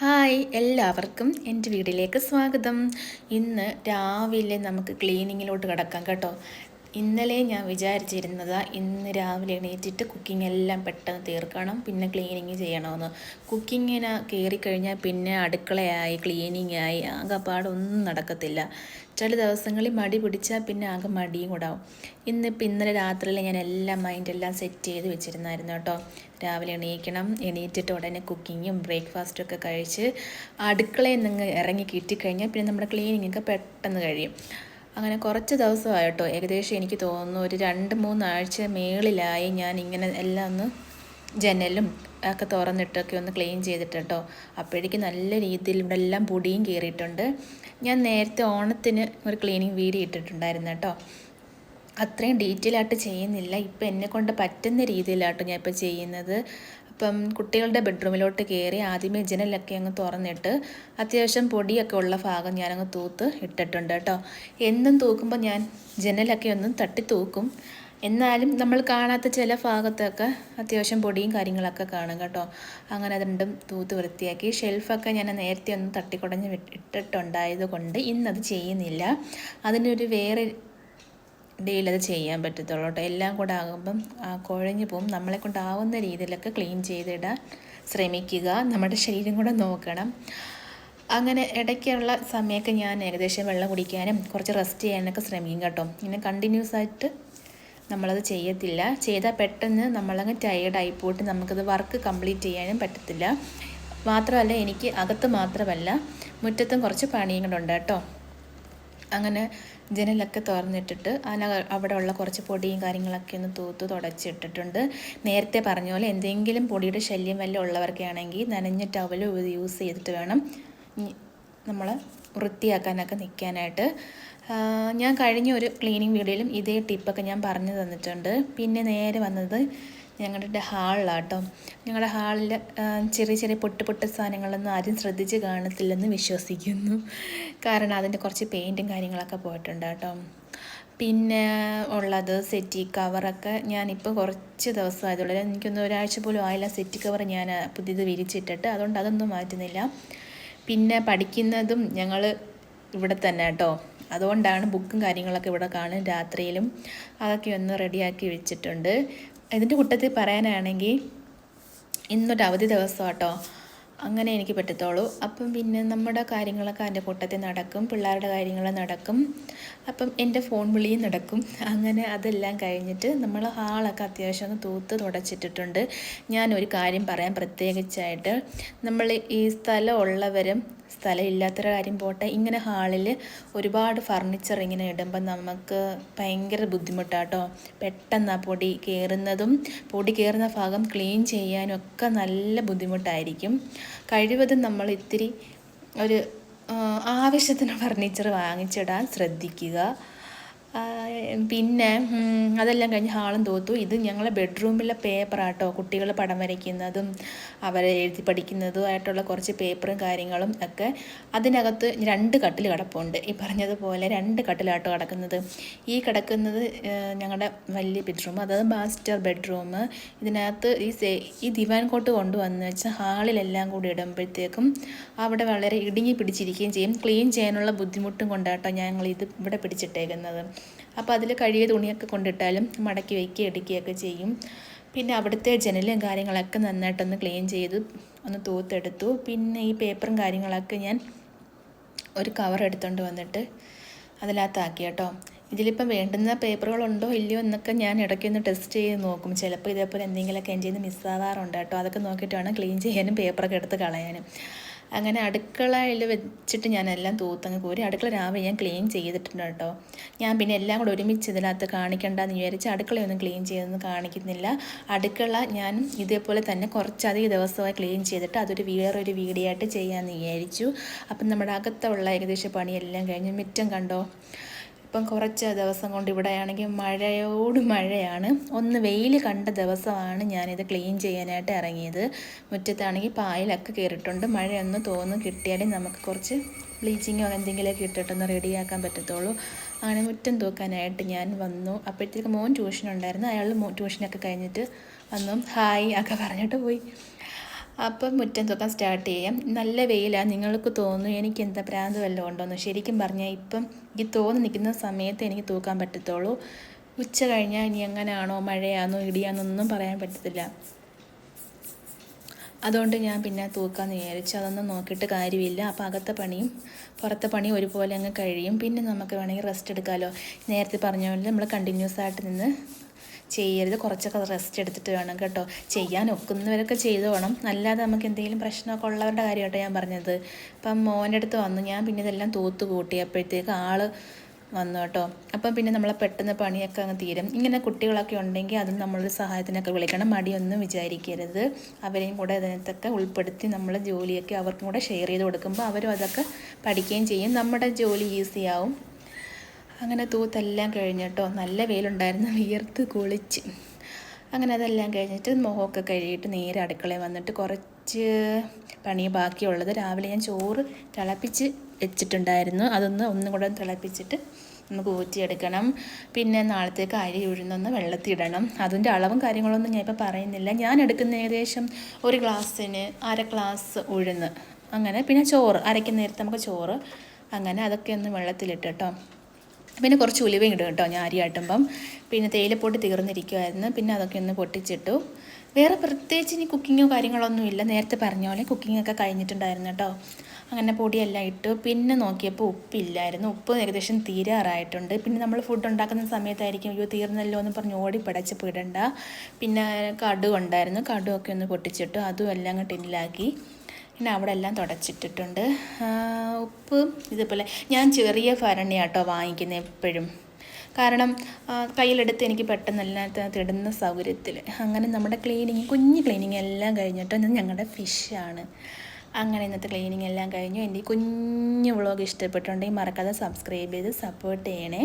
Hi എല്ലാവർക്കും എൻ്റെ വീട്ടിലേക്ക് സ്വാഗതം. ഇന്ന് രാവിലെ നമുക്ക് ക്ലീനിങ്ങിലോട്ട് കിടക്കാം കേട്ടോ. ഇന്നലെ ഞാൻ വിചാരിച്ചിരുന്നത് ഇന്ന് രാവിലെ എണീറ്റിട്ട് കുക്കിംഗ് എല്ലാം പെട്ടെന്ന് തീർക്കണം, പിന്നെ ക്ലീനിങ് ചെയ്യണമെന്ന്. കുക്കിങ്ങിന് കയറിക്കഴിഞ്ഞാൽ പിന്നെ അടുക്കളയായി ക്ലീനിങ്ങായി ആകെപ്പാടൊന്നും നടക്കത്തില്ല. ചില ദിവസങ്ങളിൽ മടി പിടിച്ചാൽ പിന്നെ ആകെ മടിയും കൂടാവും. ഇന്നലെ രാത്രിയിൽ ഞാൻ എല്ലാം മൈൻഡെല്ലാം സെറ്റ് ചെയ്ത് വെച്ചിരുന്നായിരുന്നു കേട്ടോ. രാവിലെ എണീറ്റിട്ട് ഉടനെ കുക്കിങ്ങും ബ്രേക്ക്ഫാസ്റ്റും ഒക്കെ കഴിച്ച് അടുക്കളയിൽ നിന്ന് ഇറങ്ങി കിട്ടിക്കഴിഞ്ഞാൽ പിന്നെ നമ്മുടെ ക്ലീനിങ്ങൊക്കെ പെട്ടെന്ന് കഴിയും. അങ്ങനെ കുറച്ച് ദിവസമായിട്ടോ, ഏകദേശം എനിക്ക് തോന്നുന്നു ഒരു 2-3 ആഴ്ച മേളിലായി ഞാൻ ഇങ്ങനെ എല്ലാം ഒന്ന് ജനലും ഒക്കെ തുറന്നിട്ടൊക്കെ ഒന്ന് ക്ലീൻ ചെയ്തിട്ട് കേട്ടോ. അപ്പോഴേക്കും നല്ല രീതിയിൽ ഇവിടെ എല്ലാം പൊടിയും കയറിയിട്ടുണ്ട്. ഞാൻ നേരത്തെ ഓണത്തിന് ഒരു ക്ലീനിങ് വീഡിയോ ഇട്ടിട്ടുണ്ടായിരുന്നു കേട്ടോ. അത്രയും ഡീറ്റെയിൽ ആയിട്ട് ചെയ്യുന്നില്ല, ഇപ്പം എന്നെക്കൊണ്ട് പറ്റുന്ന രീതിയിലാട്ടോ ഞാൻ ഇപ്പോൾ ചെയ്യുന്നത്. അപ്പം കുട്ടികളുടെ ബെഡ്റൂമിലോട്ട് കയറി ആദ്യമേ ജനലൊക്കെ അങ്ങ് തുറന്നിട്ട് അത്യാവശ്യം പൊടിയൊക്കെ ഉള്ള ഭാഗം ഞാനങ്ങ് തൂത്ത് ഇട്ടിട്ടുണ്ട് കേട്ടോ. എന്നും തൂക്കുമ്പോൾ ഞാൻ ജനലൊക്കെ ഒന്നും തട്ടി തൂക്കും, എന്നാലും നമ്മൾ കാണാത്ത ചില ഭാഗത്തൊക്കെ അത്യാവശ്യം പൊടിയും കാര്യങ്ങളൊക്കെ കാണും കേട്ടോ. അങ്ങനെ അത് രണ്ടും തൂത്ത് വൃത്തിയാക്കി. ഷെൽഫൊക്കെ ഞാൻ നേരത്തെ ഒന്ന് തട്ടിക്കുടഞ്ഞ് ഇട്ടിട്ടുണ്ടായത് കൊണ്ട് ഇന്നത് ചെയ്യുന്നില്ല. അതിനൊരു വേറെ ഡേയിൽ ചെയ്യാൻ പറ്റത്തുള്ളൂ കേട്ടോ. എല്ലാം കൂടെ ആകുമ്പം കുഴഞ്ഞു പോകും. നമ്മളെ കൊണ്ടാവുന്ന രീതിയിലൊക്കെ ക്ലീൻ ചെയ്തിടാൻ ശ്രമിക്കുക. നമ്മുടെ ശരീരം കൂടെ നോക്കണം. അങ്ങനെ ഇടയ്ക്കുള്ള സമയമൊക്കെ ഞാൻ ഏകദേശം വെള്ളം കുടിക്കാനും കുറച്ച് റെസ്റ്റ് ചെയ്യാനൊക്കെ ശ്രമിക്കും കേട്ടോ. ഇങ്ങനെ കണ്ടിന്യൂസ് ആയിട്ട് നമ്മളത് ചെയ്യത്തില്ല. ചെയ്താൽ പെട്ടെന്ന് നമ്മളങ്ങ് ടയേർഡായി പോയിട്ട് നമുക്കത് വർക്ക് കംപ്ലീറ്റ് ചെയ്യാനും പറ്റത്തില്ല. മാത്രമല്ല, എനിക്ക് അകത്ത് മാത്രമല്ല മുറ്റത്തും കുറച്ച് പണിയും കൂടെ ഉണ്ട് കേട്ടോ. അങ്ങനെ ജനലൊക്കെ തുറന്നിട്ടിട്ട് അവിടെ ഉള്ള കുറച്ച് പൊടിയും കാര്യങ്ങളൊക്കെ ഒന്ന് തൂത്ത് തുടച്ചിട്ടിട്ടുണ്ട്. നേരത്തെ പറഞ്ഞ പോലെ എന്തെങ്കിലും പൊടിയുടെ ശല്യം വല്ല ഉള്ളവർക്ക് ആണെങ്കിൽ നനഞ്ഞ ടവൽ യൂസ് ചെയ്തിട്ട് വേണം നമ്മൾ വൃത്തിയാക്കാനൊക്കെ നിൽക്കാനായിട്ട്. ഞാൻ കഴിഞ്ഞ ഒരു ക്ലീനിങ് വീഡിയോയിലും ഇതേ ടിപ്പൊക്കെ ഞാൻ പറഞ്ഞു തന്നിട്ടുണ്ട്. പിന്നെ നേരെ വന്നത് ഞങ്ങളുടെ ഹാളിലാട്ടോ. ഞങ്ങളുടെ ഹാളിൽ ചെറിയ ചെറിയ പൊട്ട് സാധനങ്ങളൊന്നും ആരും ശ്രദ്ധിച്ച് കാണത്തില്ലെന്ന് വിശ്വസിക്കുന്നു. കാരണം അതിൻ്റെ കുറച്ച് പെയിൻറ്റും കാര്യങ്ങളൊക്കെ പോയിട്ടുണ്ട് കേട്ടോ. പിന്നെ ഉള്ളത് സെറ്റി കവറൊക്കെ ഞാനിപ്പോൾ കുറച്ച് ദിവസമായതുള്ളൂ, എനിക്കൊന്നും ഒരാഴ്ച പോലും ആയില്ല സെറ്റി കവർ ഞാൻ പുതിയത് വിരിച്ചിട്ടിട്ട്, അതുകൊണ്ട് അതൊന്നും മാറ്റുന്നില്ല. പിന്നെ പഠിക്കുന്നതും ഞങ്ങൾ ഇവിടെ തന്നെ കേട്ടോ, അതുകൊണ്ടാണ് ബുക്കും കാര്യങ്ങളൊക്കെ ഇവിടെ കാണും. രാത്രിയിലും അതൊക്കെ ഒന്ന് റെഡിയാക്കി വെച്ചിട്ടുണ്ട്. ഇതിൻ്റെ കൂട്ടത്തിൽ പറയാനാണെങ്കിൽ ഇന്നൊരു അവധി ദിവസം കേട്ടോ, അങ്ങനെ എനിക്ക് പറ്റത്തുള്ളൂ. അപ്പം പിന്നെ നമ്മുടെ കാര്യങ്ങളൊക്കെ അതിൻ്റെ കൂട്ടത്തിൽ നടക്കും, പിള്ളേരുടെ കാര്യങ്ങൾ നടക്കും, അപ്പം എൻ്റെ ഫോൺ വിളിയും നടക്കും. അങ്ങനെ അതെല്ലാം കഴിഞ്ഞിട്ട് നമ്മൾ ഹാളൊക്കെ അത്യാവശ്യം തൂത്ത് തുടച്ചിട്ടിട്ടുണ്ട്. ഞാനൊരു കാര്യം പറയാം പ്രത്യേകിച്ചായിട്ട്, നമ്മൾ ഈ സ്ഥലമുള്ളവരും സ്ഥലമില്ലാത്തൊരു കാര്യം പോട്ടെ, ഇങ്ങനെ ഹാളിൽ ഒരുപാട് ഫർണിച്ചർ ഇങ്ങനെ ഇടുമ്പോൾ നമുക്ക് ഭയങ്കര ബുദ്ധിമുട്ടാട്ടോ. പെട്ടെന്ന് ആ പൊടി കയറുന്ന ഭാഗം ക്ലീൻ ചെയ്യാനും ഒക്കെ നല്ല ബുദ്ധിമുട്ടായിരിക്കും. കഴിവതും നമ്മൾ ഇത്തിരി ഒരു ആവശ്യത്തിന് ഫർണിച്ചർ വാങ്ങിച്ചിടാൻ ശ്രദ്ധിക്കുക. പിന്നെ അതെല്ലാം കഴിഞ്ഞ് ഹാളും തൂത്തു. ഇത് ഞങ്ങളെ ബെഡ്റൂമിലെ പേപ്പറാട്ടോ, കുട്ടികൾ പടം വരയ്ക്കുന്നതും അവരെ എഴുതി പഠിക്കുന്നതും ആയിട്ടുള്ള കുറച്ച് പേപ്പറും കാര്യങ്ങളും ഒക്കെ. അതിനകത്ത് 2 കട്ടിൽ കിടപ്പുണ്ട്. ഈ പറഞ്ഞതുപോലെ 2 കട്ടിലാട്ടോ കിടക്കുന്നത്. ഈ കിടക്കുന്നത് ഞങ്ങളുടെ വലിയ ബെഡ്റൂം, അതായത് മാസ്റ്റർ ബെഡ്റൂം. ഇതിനകത്ത് ഈ ദിവാൻ കോട്ട് കൊണ്ടുവന്ന് വെച്ചാൽ ഹാളിലെല്ലാം കൂടി ഇടുമ്പോഴത്തേക്കും അവിടെ വളരെ ഇടുങ്ങി പിടിച്ചിരിക്കുകയും ചെയ്യും. ക്ലീൻ ചെയ്യാനുള്ള ബുദ്ധിമുട്ടും കൊണ്ടാട്ടോ ഞങ്ങളിത് ഇവിടെ പിടിച്ചിട്ടേക്കുന്നത്. അപ്പോൾ അതിൽ കഴുകിയ തുണിയൊക്കെ കൊണ്ടിട്ടാലും മടക്കി വയ്ക്കുകയും എടുക്കുകയൊക്കെ ചെയ്യും. പിന്നെ അവിടുത്തെ ജനലും കാര്യങ്ങളൊക്കെ നന്നായിട്ടൊന്ന് ക്ലീൻ ചെയ്ത് ഒന്ന് തൂത്തെടുത്തു. പിന്നെ ഈ പേപ്പറും കാര്യങ്ങളൊക്കെ ഞാൻ ഒരു കവർ എടുത്തുകൊണ്ട് വന്നിട്ട് അതിനകത്താക്കി കേട്ടോ. ഇതിലിപ്പം വേണ്ടുന്ന പേപ്പറുകളുണ്ടോ ഇല്ലയോ എന്നൊക്കെ ഞാൻ ഇടയ്ക്കൊന്ന് ടെസ്റ്റ് ചെയ്ത് നോക്കും. ചിലപ്പോൾ ഇതേപോലെ എന്തെങ്കിലുമൊക്കെ എൻ്റെ നിന്ന് മിസ്സാവാറുണ്ട് കേട്ടോ. അതൊക്കെ നോക്കിയിട്ട് വേണം ക്ലീൻ ചെയ്യാനും പേപ്പറൊക്കെ എടുത്ത് കളയാനും. അങ്ങനെ അടുക്കളയിൽ വെച്ചിട്ട് ഞാനെല്ലാം തൂത്തങ്ങ് കോരി. അടുക്കള രാവിലെ ഞാൻ ക്ലീൻ ചെയ്തിട്ടുണ്ട് കേട്ടോ. ഞാൻ പിന്നെ എല്ലാം കൂടെ ഒരുമിച്ച് ഇതിനകത്ത് കാണിക്കണ്ടെന്ന് വിചാരിച്ച് അടുക്കളയൊന്നും ക്ലീൻ ചെയ്തൊന്നും കാണിക്കുന്നില്ല. അടുക്കള ഞാൻ ഇതേപോലെ തന്നെ കുറച്ചധികം ദിവസമായി ക്ലീൻ ചെയ്തിട്ട് അതൊരു വേറൊരു വീഡിയോ ആയിട്ട് ചെയ്യാമെന്ന് വിചാരിച്ചു. അപ്പം നമ്മുടെ അകത്തുള്ള ഏകദേശം പണിയെല്ലാം കഴിഞ്ഞ് മുറ്റം കണ്ടോ. ഇപ്പം കുറച്ച് ദിവസം കൊണ്ട് ഇവിടെയാണെങ്കിൽ മഴയോട് മഴയാണ്. ഒന്ന് വെയിൽ കണ്ട ദിവസമാണ് ഞാനിത് ക്ലീൻ ചെയ്യാനായിട്ട് ഇറങ്ങിയത്. മുറ്റത്താണെങ്കിൽ പായലൊക്കെ കയറിയിട്ടുണ്ട്. മഴയൊന്ന് തോന്നുന്നു കിട്ടിയാലേ നമുക്ക് കുറച്ച് ബ്ലീച്ചിങ്ങോ എന്തെങ്കിലുമൊക്കെ ഇട്ടിട്ടൊന്ന് റെഡിയാക്കാൻ പറ്റത്തുള്ളൂ. അങ്ങനെ മുറ്റം തൂക്കാനായിട്ട് ഞാൻ വന്നു. അപ്പോഴത്തേക്ക് മോൻ ട്യൂഷൻ ഉണ്ടായിരുന്നു. അയാൾ ട്യൂഷനൊക്കെ കഴിഞ്ഞിട്ട് വന്നു, ഹായ് ഒക്കെ പറഞ്ഞിട്ട് പോയി. അപ്പം മുറ്റം തൂക്കാൻ സ്റ്റാർട്ട് ചെയ്യാം. നല്ല വെയിലാണ്. നിങ്ങൾക്ക് തോന്നുന്നു എനിക്ക് എന്താ ഭ്രാന്ത് വല്ലതും ഉണ്ടോയെന്ന്. ശരിക്കും പറഞ്ഞാൽ ഇപ്പം ഈ തോന്നി നിൽക്കുന്ന സമയത്ത് എനിക്ക് തൂക്കാൻ പറ്റത്തുള്ളൂ. ഉച്ച കഴിഞ്ഞാൽ ഇനി എങ്ങനെയാണോ, മഴയാണോ ഇടിയാണെന്നൊന്നും പറയാൻ പറ്റത്തില്ല. അതുകൊണ്ട് ഞാൻ പിന്നെ തൂക്കാമെന്ന് വിചാരിച്ചു. അതൊന്നും നോക്കിയിട്ട് കാര്യമില്ല. അപ്പോൾ അകത്തെ പണിയും പുറത്തെ പണിയും ഒരുപോലെ അങ്ങ് കഴിയും. പിന്നെ നമുക്ക് വേണമെങ്കിൽ റെസ്റ്റ് എടുക്കാമല്ലോ. നേരത്തെ പറഞ്ഞ പോലെ നമ്മൾ കണ്ടിന്യൂസ് ആയിട്ട് നിന്ന് ചെയ്യരുത്. കുറച്ചൊക്കെ റെസ്റ്റ് എടുത്തിട്ട് വേണം കേട്ടോ. ചെയ്യാൻ ഒക്കുന്നവരൊക്കെ ചെയ്തോണം. അല്ലാതെ നമുക്ക് എന്തെങ്കിലും പ്രശ്നമൊക്കെ ഉള്ളവരുടെ കാര്യമായിട്ടോ ഞാൻ പറഞ്ഞത്. ഇപ്പം മോൻ്റെ അടുത്ത് വന്നു. ഞാൻ പിന്നെ ഇതെല്ലാം തൂത്ത് കൂട്ടിയപ്പോഴത്തേക്ക് ആൾ വന്നു കേട്ടോ. അപ്പം പിന്നെ നമ്മളെ പെട്ടെന്ന് പണിയൊക്കെ അങ്ങ് തീരും. ഇങ്ങനെ കുട്ടികളൊക്കെ ഉണ്ടെങ്കിൽ അതും നമ്മളൊരു സഹായത്തിനൊക്കെ വിളിക്കണം. മടിയൊന്നും വിചാരിക്കരുത്. അവരെയും കൂടെ അതിനകത്തൊക്കെ ഉൾപ്പെടുത്തി നമ്മൾ ജോലിയൊക്കെ അവർക്കും കൂടെ ഷെയർ ചെയ്ത് കൊടുക്കുമ്പോൾ അവരും അതൊക്കെ പഠിക്കുകയും ചെയ്യും. നമ്മുടെ ജോലി ഈസിയാവും. അങ്ങനെ തൂത്തെല്ലാം കഴിഞ്ഞിട്ടോ. നല്ല വെയിലുണ്ടായിരുന്നു. വിയർത്ത് കുളിച്ച് അങ്ങനെ അതെല്ലാം കഴിഞ്ഞിട്ട് മുഖമൊക്കെ കഴുകിയിട്ട് നേരെ അടുക്കളയിൽ വന്നിട്ട് കുറച്ച് പണി ബാക്കിയുള്ളത് രാവിലെ ഞാൻ ചോറ് തിളപ്പിച്ച് വെച്ചിട്ടുണ്ടായിരുന്നു. ഒന്നും കൂടെ തിളപ്പിച്ചിട്ട് നമുക്ക് ഊറ്റിയെടുക്കണം. പിന്നെ നാളത്തേക്ക് അരി ഉഴുന്നൊന്ന് വെള്ളത്തിടണം. അതിൻ്റെ അളവും കാര്യങ്ങളൊന്നും ഞാൻ ഇപ്പോൾ പറയുന്നില്ല. ഞാൻ എടുക്കുന്ന ഏകദേശം ഒരു ഗ്ലാസ്സിന് 1/2 ഗ്ലാസ് ഉഴുന്ന്, അങ്ങനെ പിന്നെ ചോറ് അരയ്ക്കുന്ന നേരത്ത് നമുക്ക് ചോറ്, അങ്ങനെ അതൊക്കെ ഒന്ന് വെള്ളത്തിലിട്ട് കേട്ടോ. പിന്നെ കുറച്ച് ഉലുവയും ഇടും കേട്ടോ ഞാൻ അരി ആട്ടുമ്പം. പിന്നെ തേയിലപ്പൊടി തീർന്നിരിക്കുമായിരുന്നു. പിന്നെ അതൊക്കെ ഒന്ന് പൊട്ടിച്ചിട്ടു. വേറെ പ്രത്യേകിച്ച് ഇനി കുക്കിങ്ങോ കാര്യങ്ങളൊന്നും ഇല്ല. നേരത്തെ പറഞ്ഞ പോലെ കുക്കിങ്ങൊക്കെ കഴിഞ്ഞിട്ടുണ്ടായിരുന്നു കേട്ടോ. അങ്ങനെ പൊടിയെല്ലാം ഇട്ടു. പിന്നെ നോക്കിയപ്പോൾ ഉപ്പില്ലായിരുന്നു. ഉപ്പ് ഏകദേശം തീരാറായിട്ടുണ്ട്. പിന്നെ നമ്മൾ ഫുഡ് ഉണ്ടാക്കുന്ന സമയത്തായിരിക്കും അയ്യോ തീർന്നല്ലോ എന്ന് പറഞ്ഞ് ഓടി പടച്ചപ്പോൾ ഇടണ്ട. പിന്നെ കടുക് ഉണ്ടായിരുന്നു. കടുകൊക്കെ ഒന്ന് പൊട്ടിച്ചിട്ടു. അതും എല്ലാം അങ്ങ് ടിന്നിലാക്കി. പിന്നെ അവിടെ എല്ലാം തുടച്ചിട്ടിട്ടുണ്ട്. ഉപ്പ് ഇതുപോലെ ഞാൻ ചെറിയ ഭരണിയാട്ടോ വാങ്ങിക്കുന്നത് എപ്പോഴും. കാരണം കയ്യിലെടുത്ത് എനിക്ക് പെട്ടെന്ന് എല്ലാത്തിനകത്ത് ഇടുന്ന സൗകര്യത്തിൽ. അങ്ങനെ നമ്മുടെ കുഞ്ഞ് ക്ലീനിങ് എല്ലാം കഴിഞ്ഞിട്ട് ഇന്ന് ഞങ്ങളുടെ ഫിഷാണ്. അങ്ങനെ ഇന്നത്തെ ക്ലീനിങ് എല്ലാം കഴിഞ്ഞു. എൻ്റെ കുഞ്ഞു വ്ളോഗ് ഇഷ്ടപ്പെട്ടുണ്ടെങ്കിൽ മറക്കാതെ സബ്സ്ക്രൈബ് ചെയ്ത് സപ്പോർട്ട് ചെയ്യണേ.